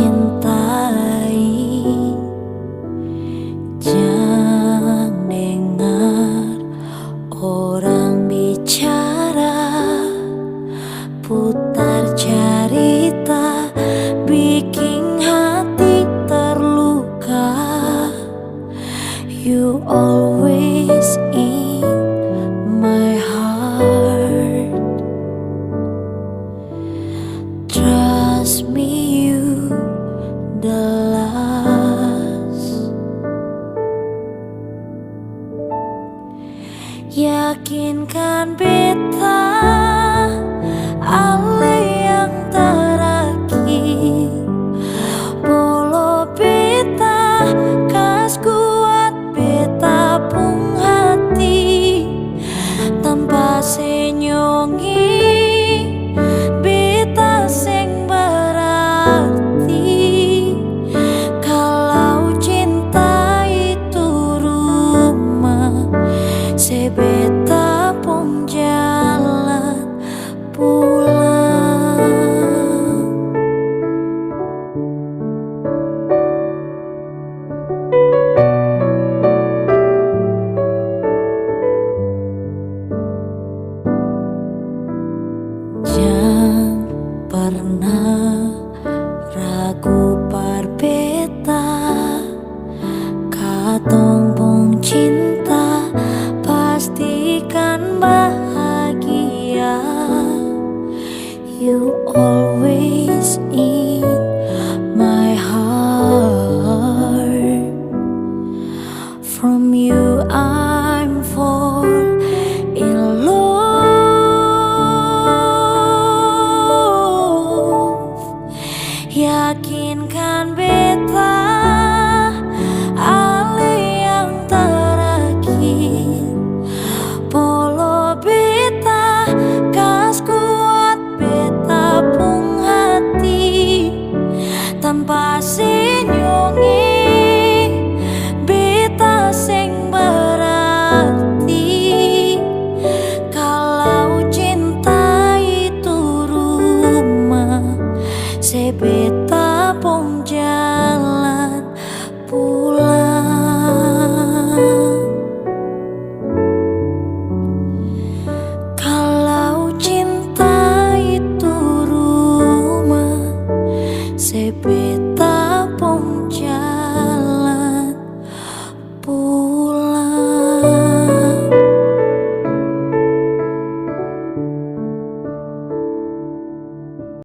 cintai. Jangan dengar orang bicara, putar cerita, bikin hati terluka. You always in my heart. Trust me, you the last. Yakinkan beta ale yang terakhir. Bolo beta kas kuat beta pung hati tanpa senyongi. Beta sing berarti kalau cinta itu rumah, sebeta pun jalan pulang. Jangan pernah ragu berbeta, katong pung cinta pastikan bahagia. You always in my heart. From you I'm fall in love. Yakinkan beta ale yang terakhir. Polo beta kas kuat beta pung hati tanpa senyongi. Beta sing berarti kalau cinta itu rumah, sebeta pun jalan pulang. Kalau cinta itu rumah, sebeta